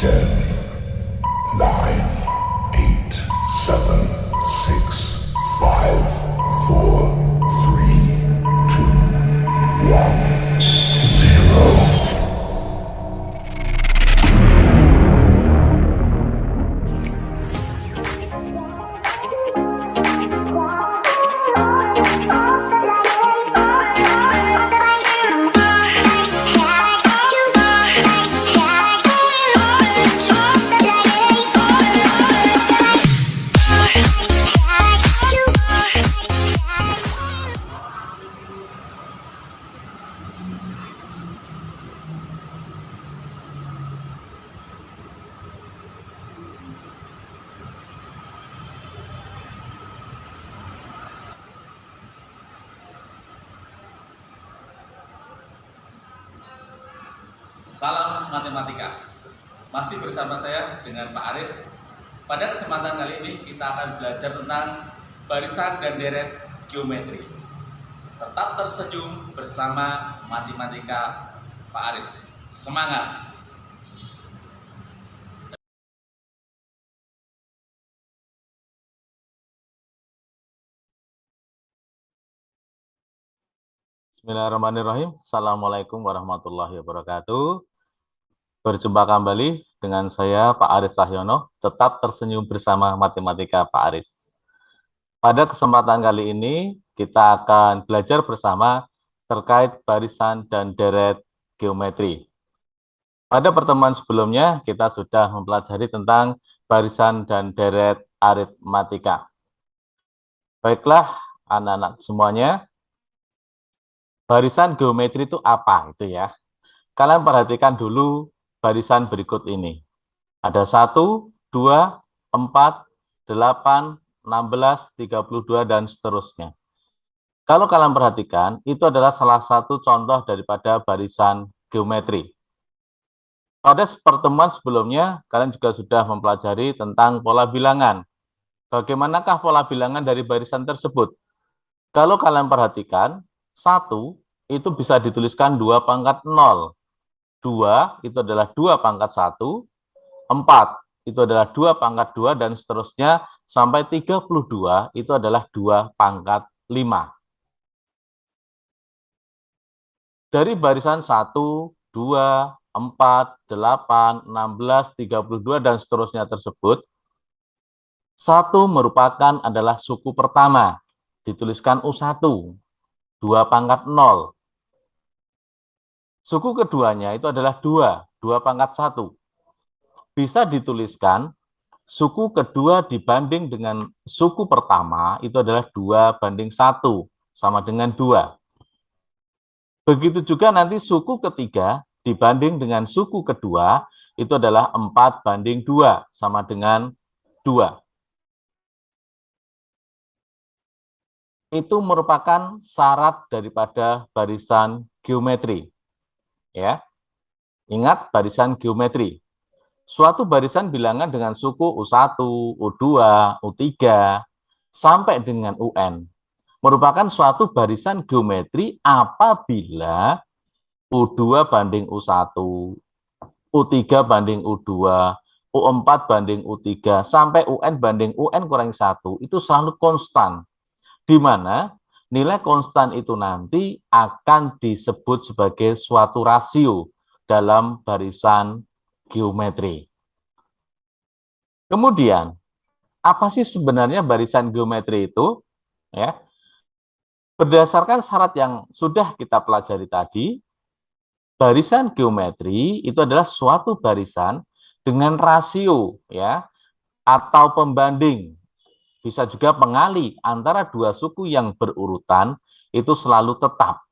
10, 9, 8, 7, 6, 5, 4, 3, 2, 1, 0. Salam matematika. Masih bersama saya dengan Pak Aris. Pada kesempatan kali ini kita akan belajar tentang barisan dan deret geometri. Tetap tersenyum bersama matematika Pak Aris. Semangat! Bismillahirrahmanirrahim. Assalamualaikum warahmatullahi wabarakatuh. Berjumpa kembali dengan saya Pak Aris Cahyono, tetap tersenyum bersama matematika Pak Aris. Pada kesempatan kali ini kita akan belajar bersama terkait barisan dan deret geometri. Pada pertemuan sebelumnya kita sudah mempelajari tentang barisan dan deret aritmatika. Baiklah anak-anak semuanya, barisan geometri itu apa itu ya? Kalian perhatikan dulu barisan berikut ini. Ada 1, 2, 4, 8, 16, 32, dan seterusnya. Kalau kalian perhatikan, itu adalah salah satu contoh daripada barisan geometri. Pada pertemuan sebelumnya, kalian juga sudah mempelajari tentang pola bilangan. Bagaimanakah pola bilangan dari barisan tersebut? Kalau kalian perhatikan, 1 itu bisa dituliskan 2 pangkat 0. 2 itu adalah 2 pangkat 1, 4 itu adalah 2 pangkat 2, dan seterusnya sampai 32 itu adalah 2 pangkat 5. Dari barisan 1, 2, 4, 8, 16, 32, dan seterusnya tersebut, 1 merupakan adalah suku pertama, dituliskan U1, 2 pangkat 0. Suku keduanya itu adalah 2, 2 pangkat 1. Bisa dituliskan suku kedua dibanding dengan suku pertama itu adalah 2:1, sama dengan 2. Begitu juga nanti suku ketiga dibanding dengan suku kedua itu adalah 4:2, sama dengan 2. Itu merupakan syarat daripada barisan geometri. Ya, ingat barisan geometri. Suatu barisan bilangan dengan suku U1, U2, U3, sampai dengan UN merupakan suatu barisan geometri apabila U2 banding U1, U3 banding U2, U4 banding U3, sampai UN banding UN kurang 1, itu selalu konstan. Di mana nilai konstan itu nanti akan disebut sebagai suatu rasio dalam barisan geometri. Kemudian, apa sih sebenarnya barisan geometri itu? Ya, berdasarkan syarat yang sudah kita pelajari tadi, barisan geometri itu adalah suatu barisan dengan rasio, ya, atau pembanding. Bisa juga pengali antara dua suku yang berurutan itu selalu tetap.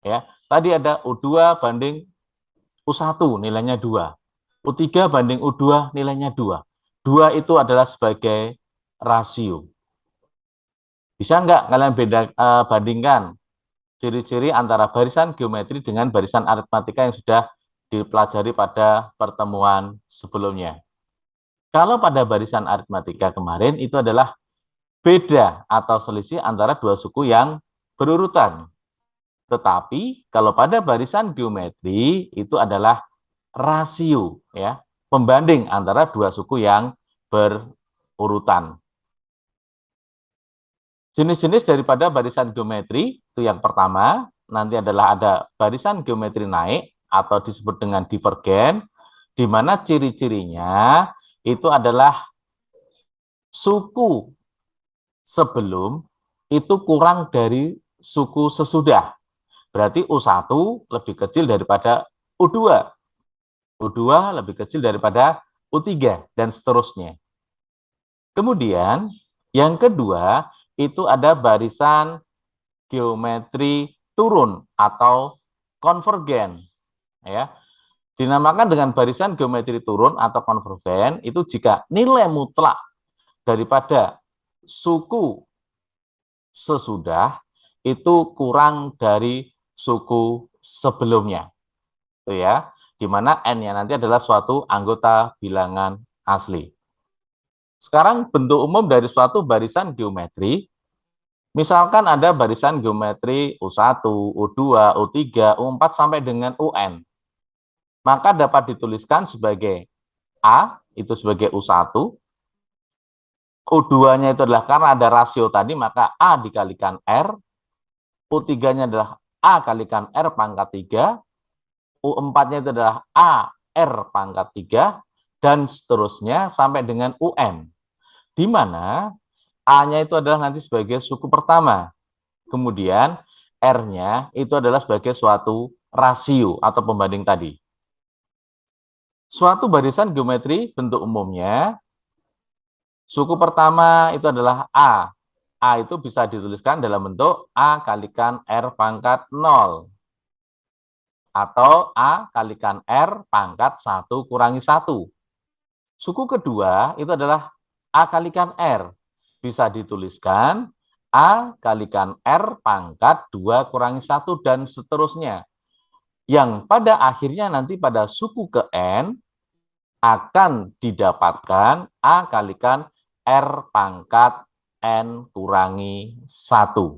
Ya, tadi ada U2 banding U1 nilainya 2. U3 banding U2 nilainya 2. 2 itu adalah sebagai rasio. Bisa nggak kalian bandingkan ciri-ciri antara barisan geometri dengan barisan aritmatika yang sudah dipelajari pada pertemuan sebelumnya? Kalau pada barisan aritmatika kemarin itu adalah beda atau selisih antara dua suku yang berurutan. Tetapi kalau pada barisan geometri itu adalah rasio, ya. pembanding antara dua suku yang berurutan. Jenis-jenis daripada barisan geometri itu yang pertama, nanti adalah ada barisan geometri naik atau disebut dengan divergen, di mana ciri-cirinya itu adalah suku sebelum itu kurang dari suku sesudah. Berarti U1 lebih kecil daripada U2. U2 lebih kecil daripada U3 dan seterusnya. Kemudian yang kedua itu ada barisan geometri turun atau konvergen, ya. Dinamakan dengan barisan geometri turun atau konvergen itu jika nilai mutlak daripada suku sesudah itu kurang dari suku sebelumnya, itu ya, di mana n-nya nanti adalah suatu anggota bilangan asli. Sekarang bentuk umum dari suatu barisan geometri, misalkan ada barisan geometri U1, U2, U3, U4 sampai dengan UN, maka dapat dituliskan sebagai A, itu sebagai U1, U2-nya itu adalah karena ada rasio tadi, maka A dikalikan R, U3-nya adalah A kalikan R pangkat 3, U4-nya itu adalah A R pangkat 3, dan seterusnya sampai dengan UN, di mana A-nya itu adalah nanti sebagai suku pertama, kemudian R-nya itu adalah sebagai suatu rasio atau pembanding tadi. Suatu barisan geometri bentuk umumnya, suku pertama itu adalah A. A itu bisa dituliskan dalam bentuk A kalikan R pangkat 0. Atau A kalikan R pangkat 1 kurangi 1. Suku kedua itu adalah A kalikan R. Bisa dituliskan A kalikan R pangkat 2 kurangi 1 dan seterusnya. Yang pada akhirnya nanti pada suku ke N akan didapatkan A kalikan R pangkat N kurangi 1.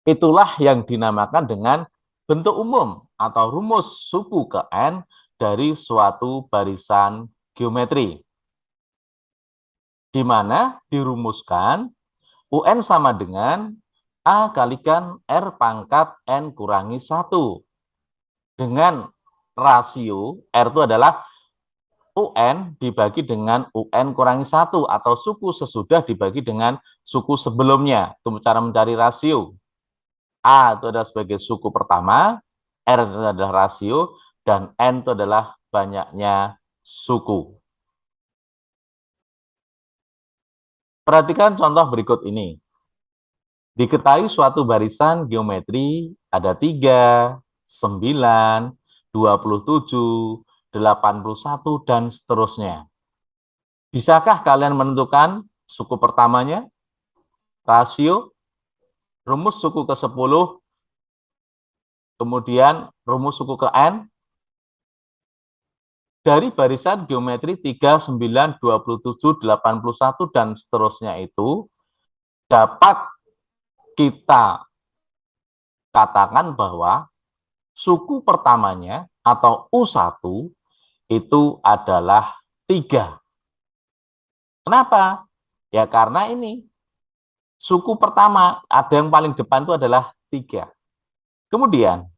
Itulah yang dinamakan dengan bentuk umum atau rumus suku ke N dari suatu barisan geometri, di mana dirumuskan UN sama dengan A kalikan R pangkat N kurangi 1, dengan rasio R itu adalah UN dibagi dengan UN kurangi 1, atau suku sesudah dibagi dengan suku sebelumnya. Itu cara mencari rasio. A itu adalah sebagai suku pertama, R itu adalah rasio, dan N itu adalah banyaknya suku. Perhatikan contoh berikut ini. Diketahui suatu barisan geometri ada 3, 9, 27, 81, dan seterusnya. Bisakah kalian menentukan suku pertamanya, rasio, rumus suku ke-10, kemudian rumus suku ke N? Dari barisan geometri 3, 9, 27, 81, dan seterusnya itu dapat kita katakan bahwa suku pertamanya atau U1 itu adalah 3. Kenapa? Ya karena ini suku pertama, ada yang paling depan itu adalah 3. Kemudian,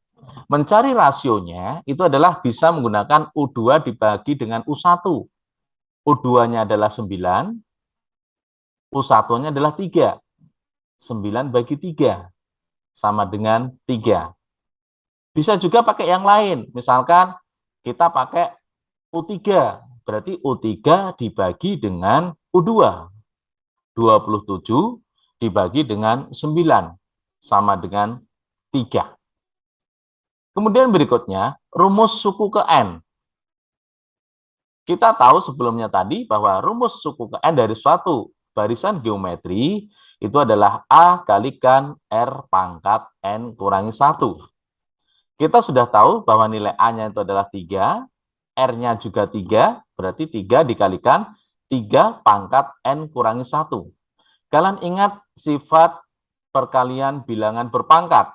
mencari rasionya itu adalah bisa menggunakan U2 dibagi dengan U1. U2-nya adalah 9, U1-nya adalah 3. 9 bagi 3, sama dengan 3. Bisa juga pakai yang lain, misalkan kita pakai U3, berarti U3 dibagi dengan U2. 27 dibagi dengan 9, sama dengan 3. Kemudian berikutnya, rumus suku ke N. Kita tahu sebelumnya tadi bahwa rumus suku ke N dari suatu barisan geometri itu adalah A kalikan R pangkat N kurangi 1. Kita sudah tahu bahwa nilai A-nya itu adalah 3, R-nya juga 3, berarti 3 dikalikan 3 pangkat N kurangi 1. Kalian ingat sifat perkalian bilangan berpangkat.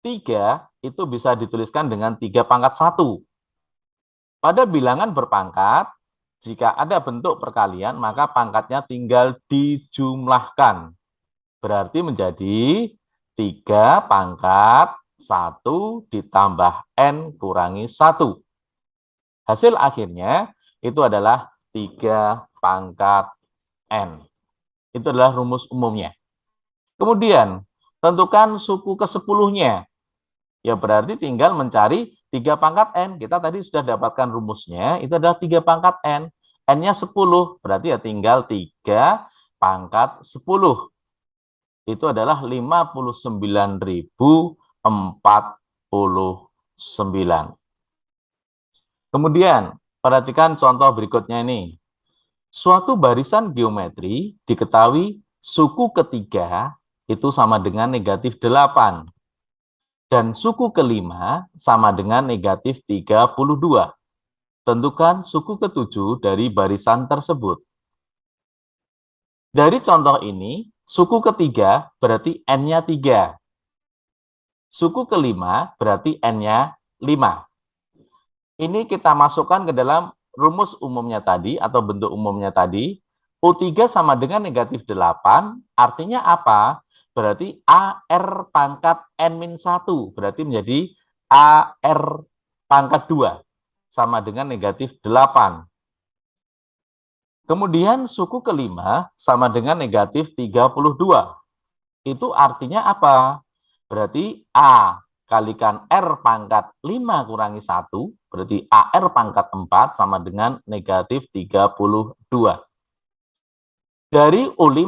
3 itu bisa dituliskan dengan 3 pangkat 1. Pada bilangan berpangkat, jika ada bentuk perkalian, maka pangkatnya tinggal dijumlahkan. Berarti menjadi 3 pangkat 1 ditambah N kurangi 1. Hasil akhirnya itu adalah 3 pangkat N. Itu adalah rumus umumnya. Kemudian, tentukan suku ke-10-nya. Ya berarti tinggal mencari 3 pangkat N. Kita tadi sudah dapatkan rumusnya, itu adalah 3 pangkat N. N-nya 10, berarti ya tinggal 3 pangkat 10. Itu adalah 59.049. Kemudian, perhatikan contoh berikutnya ini. Suatu barisan geometri diketahui suku ketiga itu sama dengan negatif 8. Dan suku kelima sama dengan negatif 32. Tentukan suku ketujuh dari barisan tersebut. Dari contoh ini, suku ketiga berarti N-nya 3. Suku kelima berarti N-nya 5. Ini kita masukkan ke dalam rumus umumnya tadi atau bentuk umumnya tadi. U3 sama dengan negatif 8, artinya apa? Berarti AR pangkat N-1, berarti menjadi AR pangkat 2, sama dengan negatif 8. Kemudian suku kelima sama dengan negatif 32. Itu artinya apa? Berarti A kalikan R pangkat 5 kurangi 1, berarti AR pangkat 4 sama dengan negatif 32. Dari U5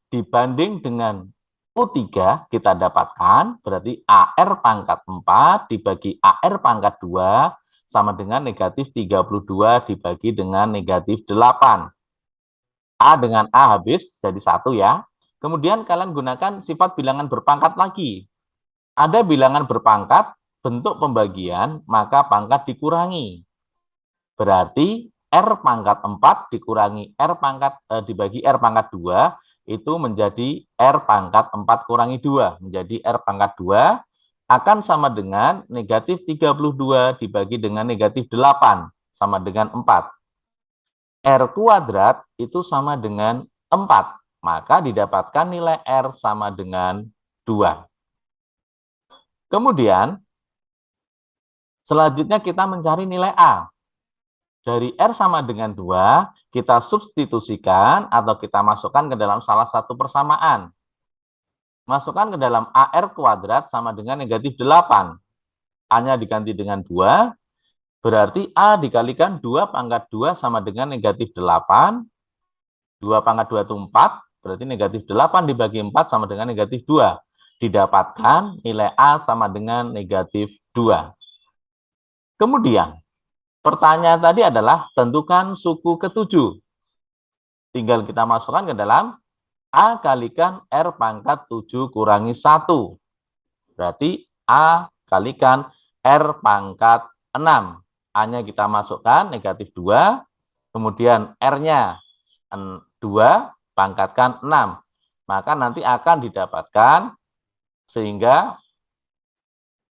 dibanding dengan U3 kita dapatkan berarti AR pangkat 4 dibagi AR pangkat 2 sama dengan negatif 32 dibagi dengan negatif 8. A dengan A habis jadi 1 ya. Kemudian kalian gunakan sifat bilangan berpangkat lagi. Ada bilangan berpangkat, bentuk pembagian, maka pangkat dikurangi. Berarti R pangkat 4 dikurangi R pangkat dibagi R pangkat 2 itu menjadi R pangkat 4 kurangi 2, menjadi R pangkat 2 akan sama dengan negatif 32 dibagi dengan negatif 8, sama dengan 4. R kuadrat itu sama dengan 4, maka didapatkan nilai R sama dengan 2. Kemudian, selanjutnya kita mencari nilai A. Dari R sama dengan 2, kita substitusikan atau kita masukkan ke dalam salah satu persamaan. Masukkan ke dalam AR kuadrat sama dengan negatif 8. A-nya diganti dengan 2, berarti A dikalikan 2 pangkat 2 sama dengan negatif 8. 2 pangkat 2 itu 4, berarti negatif 8 dibagi 4 sama dengan negatif 2. Didapatkan nilai A sama dengan negatif 2. Kemudian, pertanyaan tadi adalah tentukan suku ketujuh. Tinggal kita masukkan ke dalam A kalikan R pangkat 7 kurangi 1. Berarti A kalikan R pangkat 6. A-nya kita masukkan negatif 2. Kemudian R-nya 2 pangkatkan 6. Maka nanti akan didapatkan sehingga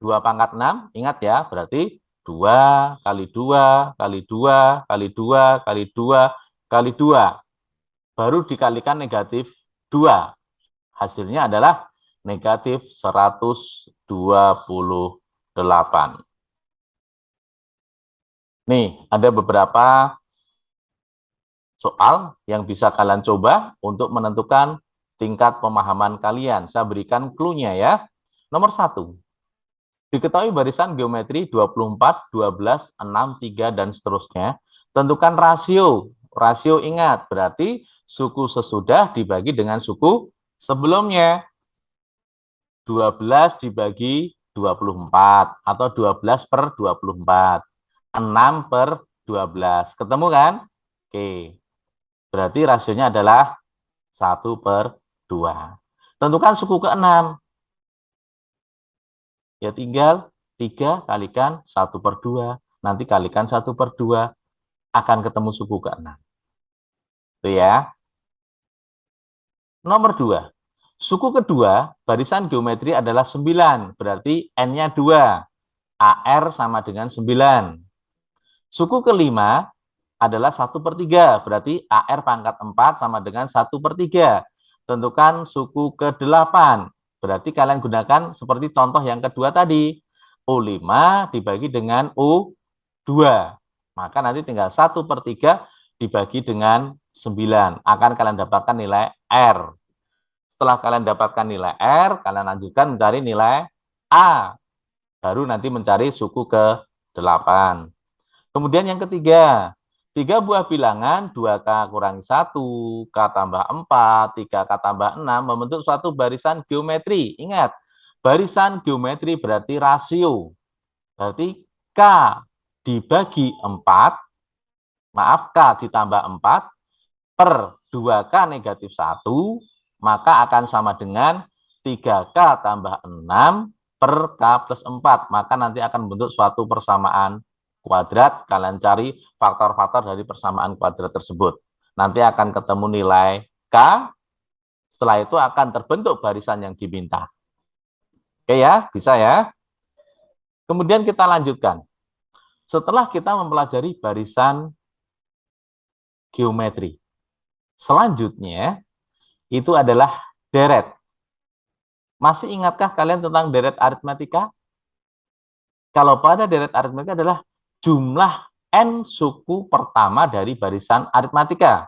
2 pangkat 6, ingat ya, berarti 2 kali 2 kali 2 kali 2 kali 2 kali 2. Baru dikalikan negatif 2. Hasilnya adalah negatif 128. Nih, ada beberapa soal yang bisa kalian coba untuk menentukan tingkat pemahaman kalian. Saya berikan clue-nya ya. Nomor 1. Diketahui barisan geometri 24, 12, 6, 3, dan seterusnya. Tentukan rasio. Rasio ingat, berarti suku sesudah dibagi dengan suku sebelumnya. 12 dibagi 24, atau 12 per 24. 6 per 12. Ketemu kan? Oke. Berarti rasionya adalah 1 per 2. Tentukan suku ke-6. Ya tinggal 3 kalikan 1 per 2. Nanti kalikan 1 per 2. Akan ketemu suku ke-6. Itu ya. Nomor 2. Suku kedua, barisan geometri adalah 9. Berarti N-nya 2. AR sama dengan 9. Suku kelima adalah 1/3, berarti AR pangkat 4 sama dengan 1/3. Tentukan suku ke-8, berarti kalian gunakan seperti contoh yang kedua tadi. U5 dibagi dengan U2. Maka nanti tinggal 1/3 dibagi dengan 9. Akan kalian dapatkan nilai R. Setelah kalian dapatkan nilai R, kalian lanjutkan mencari nilai A. Baru nanti mencari suku ke-8. Kemudian yang ketiga, 3 buah bilangan 2K kurangi 1, K tambah 4, 3K tambah 6 membentuk suatu barisan geometri. Ingat, barisan geometri berarti rasio. Berarti K dibagi 4, maaf K ditambah 4 per 2K negatif 1, maka akan sama dengan 3K tambah 6 per K plus 4. Maka nanti akan membentuk suatu persamaan kuadrat. Kalian cari faktor-faktor dari persamaan kuadrat tersebut. Nanti akan ketemu nilai K. Setelah itu akan terbentuk barisan yang diminta. Oke ya, bisa ya. Kemudian kita lanjutkan. Setelah kita mempelajari barisan geometri, selanjutnya itu adalah deret. Masih ingatkah kalian tentang deret aritmatika? Kalau pada deret aritmatika adalah jumlah n suku pertama dari barisan aritmatika.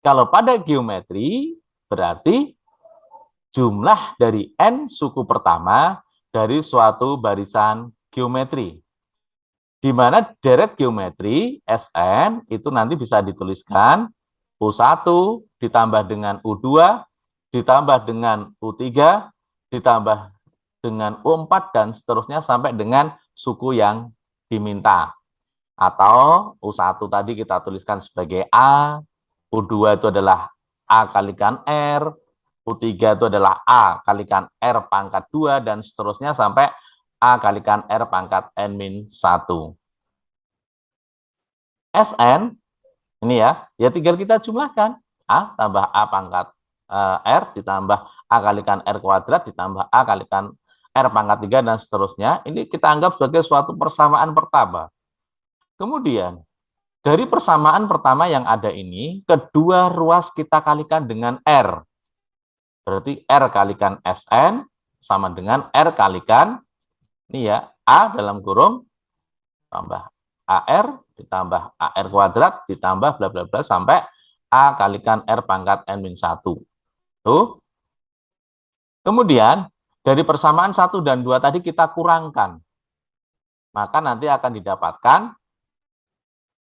Kalau pada geometri berarti jumlah dari n suku pertama dari suatu barisan geometri. Di mana deret geometri Sn itu nanti bisa dituliskan U1 ditambah dengan U2 ditambah dengan U3 ditambah dengan U4 dan seterusnya sampai dengan suku yang diminta. Atau U1 tadi kita tuliskan sebagai A, U2 itu adalah A kalikan R, U3 itu adalah A kalikan R pangkat 2, dan seterusnya sampai A kalikan R pangkat N-1. Sn, ini ya tinggal kita jumlahkan. A tambah A pangkat R ditambah A kalikan R kuadrat ditambah A kalikan R pangkat 3 dan seterusnya. Ini kita anggap sebagai suatu persamaan pertama. Kemudian, dari persamaan pertama yang ada ini, kedua ruas kita kalikan dengan R. Berarti R kalikan Sn sama dengan R kalikan, ini ya, A dalam kurung, tambah AR, ditambah AR kuadrat, ditambah bla bla bla, sampai A kalikan R pangkat N-1. Tuh. Kemudian, dari persamaan 1 dan 2 tadi kita kurangkan. Maka nanti akan didapatkan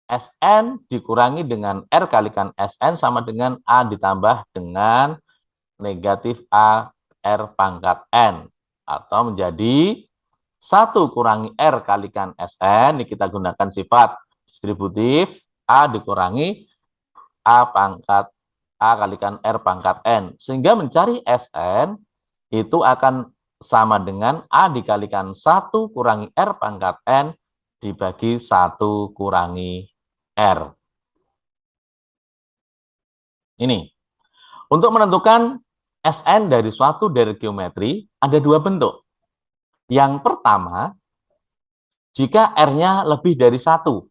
Sn dikurangi dengan R kalikan Sn sama dengan A ditambah dengan negatif A R pangkat N. Atau menjadi 1 kurangi R kalikan Sn, ini kita gunakan sifat distributif, A dikurangi A pangkat A kalikan R pangkat N. Sehingga mencari Sn itu akan sama dengan A dikalikan 1 kurangi R pangkat N dibagi 1 kurangi R. Ini. Untuk menentukan Sn dari suatu deret geometri, ada 2 bentuk. Yang pertama, jika R-nya lebih dari 1,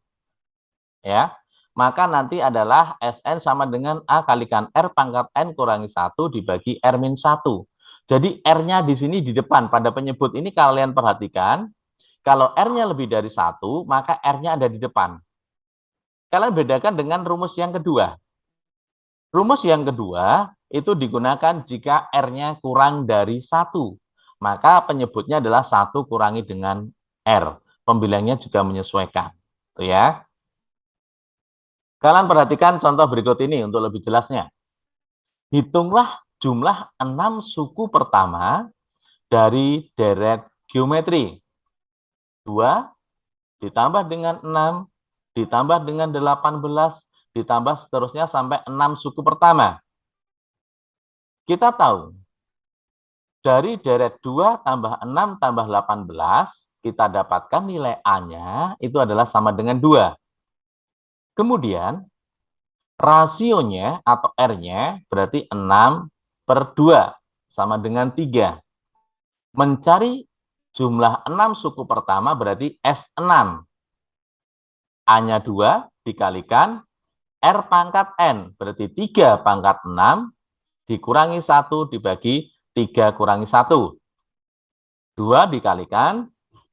ya, maka nanti adalah Sn sama dengan A kalikan R pangkat N kurangi 1 dibagi R-1. Jadi R-nya di sini di depan. Pada penyebut ini kalian perhatikan, kalau R-nya lebih dari 1, maka R-nya ada di depan. Kalian bedakan dengan rumus yang kedua. Rumus yang kedua itu digunakan jika R-nya kurang dari 1. Maka penyebutnya adalah 1 kurangi dengan R. Pembilangnya juga menyesuaikan. Tuh ya. Kalian perhatikan contoh berikut ini untuk lebih jelasnya. Hitunglah jumlah 6 suku pertama dari deret geometri. 2 ditambah dengan 6 ditambah dengan 18 ditambah seterusnya sampai 6 suku pertama. Kita tahu dari deret 2 tambah 6 tambah 18 kita dapatkan nilai A-nya itu adalah sama dengan 2. Kemudian rasionya atau R-nya berarti 6/2 sama dengan 3. Mencari jumlah 6 suku pertama berarti S6. A-nya 2 dikalikan R pangkat N, berarti 3 pangkat 6 dikurangi 1 dibagi 3 kurangi 1. 2 dikalikan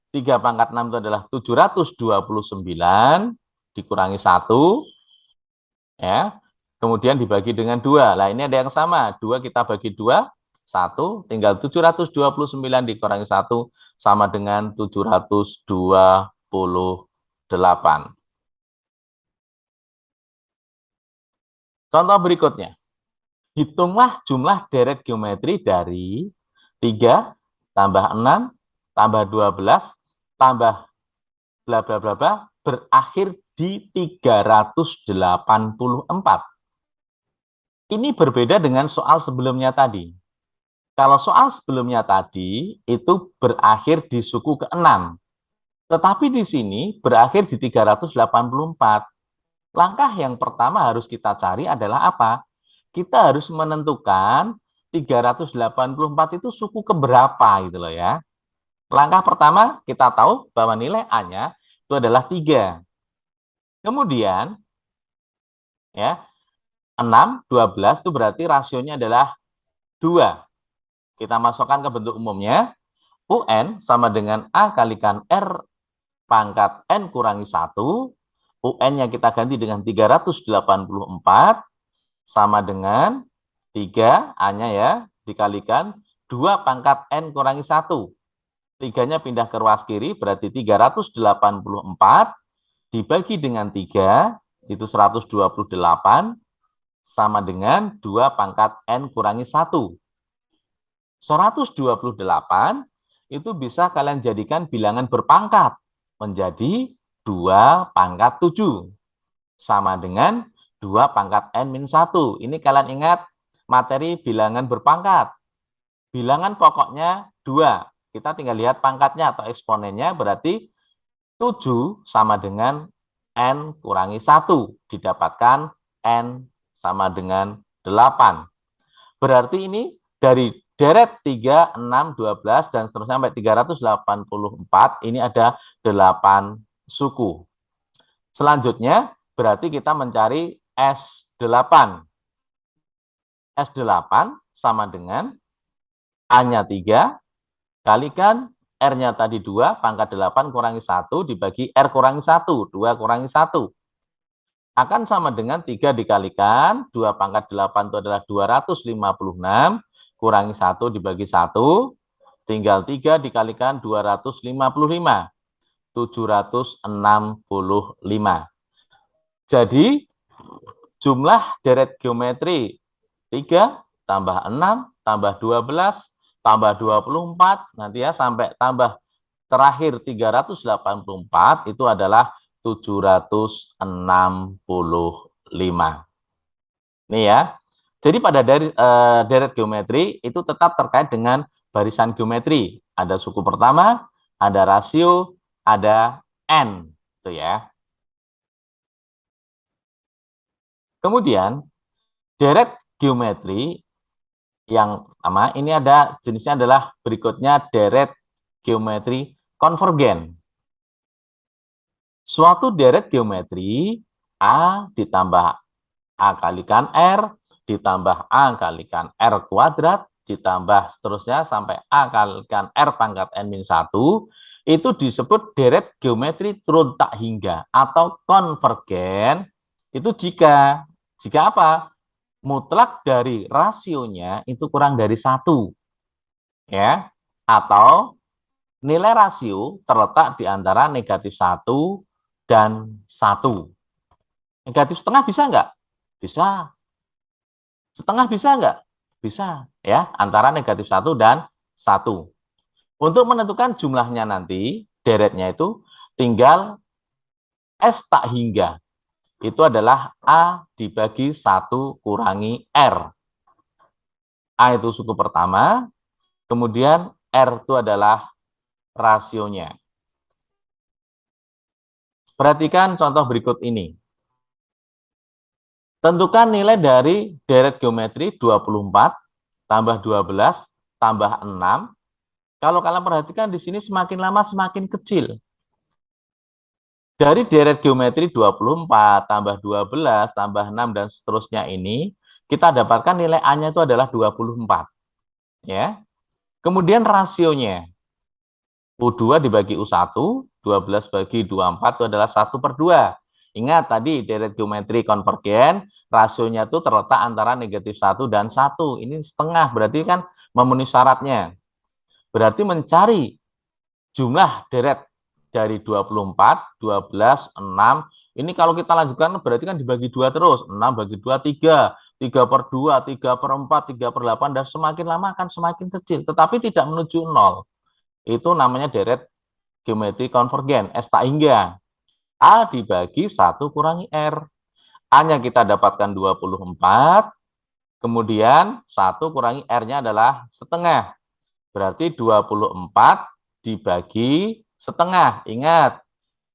3 pangkat 6 itu adalah 729 dikurangi 1, ya. Kemudian dibagi dengan 2. Nah, ini ada yang sama. 2 kita bagi 2, 1, tinggal 729 dikurangi 1 sama dengan 728. Contoh berikutnya. Hitunglah jumlah deret geometri dari 3 tambah 6 tambah 12 tambah bla bla bla bla berakhir di 384. Ini berbeda dengan soal sebelumnya tadi. Kalau soal sebelumnya tadi itu berakhir di suku ke-6. Tetapi di sini berakhir di 384. Langkah yang pertama harus kita cari adalah apa? Kita harus menentukan 384 itu suku keberapa gitu loh ya. Langkah pertama kita tahu bahwa nilai A-nya itu adalah 3. Kemudian ya 6, 12 itu berarti rasionya adalah 2. Kita masukkan ke bentuk umumnya. UN sama dengan A kalikan R pangkat N kurangi 1. UN-nya kita ganti dengan 384 sama dengan 3, A-nya ya, dikalikan 2 pangkat N kurangi 1. 3-nya pindah ke ruas kiri, berarti 384 dibagi dengan 3, itu 128, sama dengan 2 pangkat N kurangi 1. 128 itu bisa kalian jadikan bilangan berpangkat, menjadi 2 pangkat 7, sama dengan 2 pangkat N-1. Ini kalian ingat materi bilangan berpangkat. Bilangan pokoknya 2. Kita tinggal lihat pangkatnya atau eksponennya, berarti 7 sama dengan N kurangi 1. Didapatkan N sama dengan 8. Berarti ini dari deret 3, 6, 12, dan seterusnya sampai 384, ini ada 8 suku. Selanjutnya, berarti kita mencari S8. S8 sama dengan A-nya 3, kalikan R-nya tadi 2, pangkat 8 kurangi 1, dibagi R kurangi 1, 2 kurangi 1. Akan sama dengan 3 dikalikan, 2 pangkat 8 itu adalah 256, kurangi 1 dibagi 1, tinggal 3 dikalikan 255, 765. Jadi, jumlah deret geometri 3 tambah 6 tambah 12 tambah 24 nanti ya sampai tambah terakhir 384 itu adalah 765. Nih ya. Jadi pada deret geometri itu tetap terkait dengan barisan geometri. Ada suku pertama, ada rasio, ada N, itu ya. Kemudian deret geometri yang pertama ini ada jenisnya adalah berikutnya deret geometri konvergen. Suatu deret geometri A ditambah A kalikan R ditambah A kalikan R kuadrat ditambah seterusnya sampai A kalikan R pangkat N-1 itu disebut deret geometri turun tak hingga atau konvergen. Itu jika apa? Mutlak dari rasionya itu kurang dari 1. Ya. Atau nilai rasio terletak di antara negatif 1 dan 1. Negatif setengah bisa enggak? Bisa. Setengah bisa enggak? Bisa. Ya, antara negatif 1 dan 1. Untuk menentukan jumlahnya nanti, deretnya itu tinggal S tak hingga. Itu adalah A dibagi 1 kurangi R. A itu suku pertama, kemudian R itu adalah rasionya. Perhatikan contoh berikut ini. Tentukan nilai dari deret geometri 24 tambah 12 tambah 6. Kalau kalian perhatikan di sini semakin lama semakin kecil. Dari deret geometri 24 tambah 12 tambah 6 dan seterusnya ini, kita dapatkan nilai A-nya itu adalah 24. Ya. Kemudian rasionya, U2 dibagi U1, 12 bagi 24 itu adalah 1/2. Ingat tadi deret geometri konvergen, rasionya itu terletak antara -1 dan 1. Ini setengah, berarti kan memenuhi syaratnya. Berarti mencari jumlah deret dari 24, 12, 6. Ini kalau kita lanjutkan berarti kan dibagi 2 terus. 6 bagi 2, 3. 3/2, 3/4, 3/8, dan semakin lama akan semakin kecil. Tetapi tidak menuju 0. Itu namanya deret geometri konvergen, S tak hingga. A dibagi 1 kurangi R. A-nya kita dapatkan 24, kemudian 1 kurangi R-nya adalah setengah. Berarti 24 dibagi setengah. Ingat,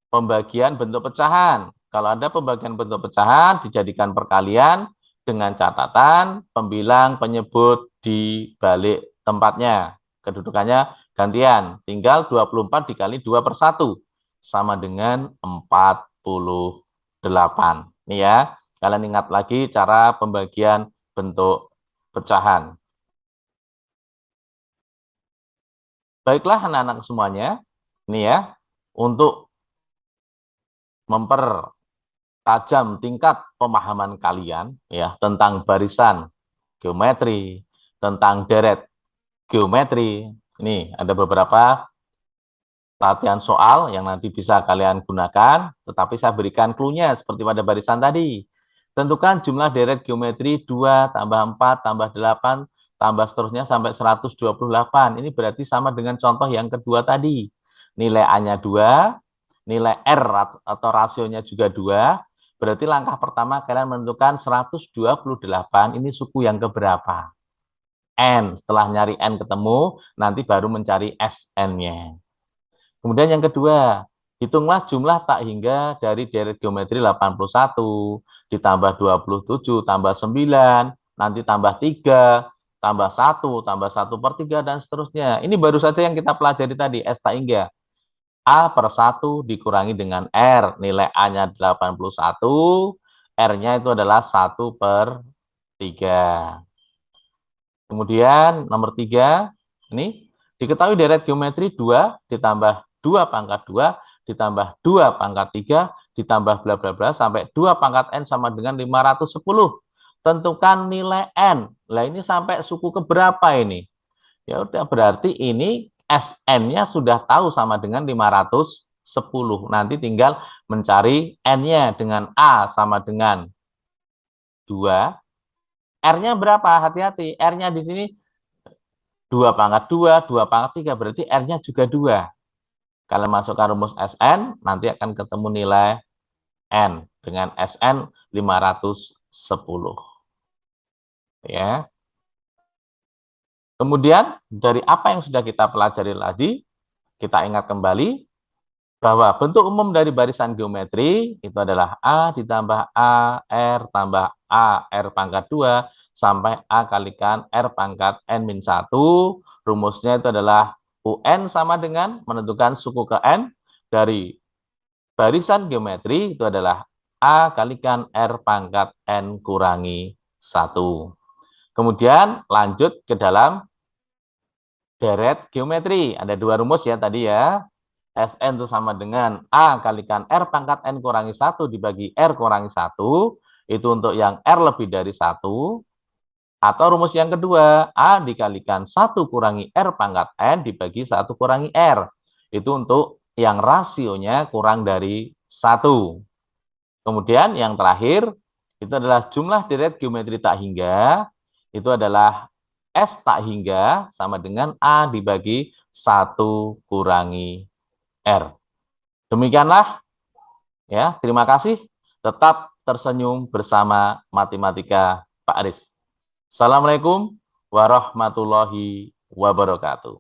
pembagian bentuk pecahan. Kalau ada pembagian bentuk pecahan, dijadikan perkalian dengan catatan pembilang penyebut di balik tempatnya. Kedudukannya gantian. Tinggal 24 dikali 2/1 sama dengan 48. Ini ya, kalian ingat lagi cara pembagian bentuk pecahan. Baiklah anak-anak semuanya, ini ya, untuk mempertajam tingkat pemahaman kalian ya tentang barisan geometri, tentang deret geometri. Ini ada beberapa latihan soal yang nanti bisa kalian gunakan, tetapi saya berikan clue-nya seperti pada barisan tadi. Tentukan jumlah deret geometri 2 tambah 4 tambah 8 tambah seterusnya sampai 128. Ini berarti sama dengan contoh yang kedua tadi. Nilai A-nya 2, nilai R atau rasionya juga 2. Berarti langkah pertama kalian menentukan 128 ini suku yang keberapa. N, setelah nyari N ketemu, nanti baru mencari SN-nya. Kemudian yang kedua, hitunglah jumlah tak hingga dari deret geometri 81, ditambah 27, tambah 9, nanti tambah 3, tambah 1, tambah 1/3, dan seterusnya. Ini baru saja yang kita pelajari tadi, S tak hingga. A/1 dikurangi dengan R, nilai A-nya 81, R-nya itu adalah 1/3. Kemudian nomor 3, ini diketahui deret geometri 2 ditambah 2 pangkat 2 ditambah 2 pangkat 3 ditambah bla bla bla sampai 2 pangkat N sama dengan 510. Tentukan nilai N. Lah ini sampai suku keberapa ini? Ya udah, berarti ini SN-nya sudah tahu sama dengan 510. Nanti tinggal mencari N-nya dengan A sama dengan 2. R-nya berapa? Hati-hati. R-nya di sini 2 pangkat 2, 2 pangkat 3, berarti R-nya juga 2. Kalau masukkan rumus SN, nanti akan ketemu nilai N dengan SN 510. Ya. Kemudian, dari apa yang sudah kita pelajari tadi, kita ingat kembali bahwa bentuk umum dari barisan geometri itu adalah A ditambah A, R tambah A, R pangkat 2, sampai A kalikan R pangkat N-1. Rumusnya itu adalah UN sama dengan menentukan suku ke N dari barisan geometri itu adalah A kalikan R pangkat N kurangi 1. Kemudian lanjut ke dalam deret geometri. Ada 2 rumus ya tadi ya. SN itu sama dengan A kalikan R pangkat N kurangi 1 dibagi R kurangi 1. Itu untuk yang R lebih dari 1. Atau rumus yang kedua, A dikalikan 1 kurangi R pangkat N dibagi 1 kurangi R. Itu untuk yang rasionya kurang dari 1. Kemudian yang terakhir, itu adalah jumlah deret geometri tak hingga. Itu adalah S tak hingga sama dengan A dibagi 1 kurangi R. Demikianlah ya, terima kasih. Tetap tersenyum bersama Matematika Pak Aris. Assalamualaikum warahmatullahi wabarakatuh.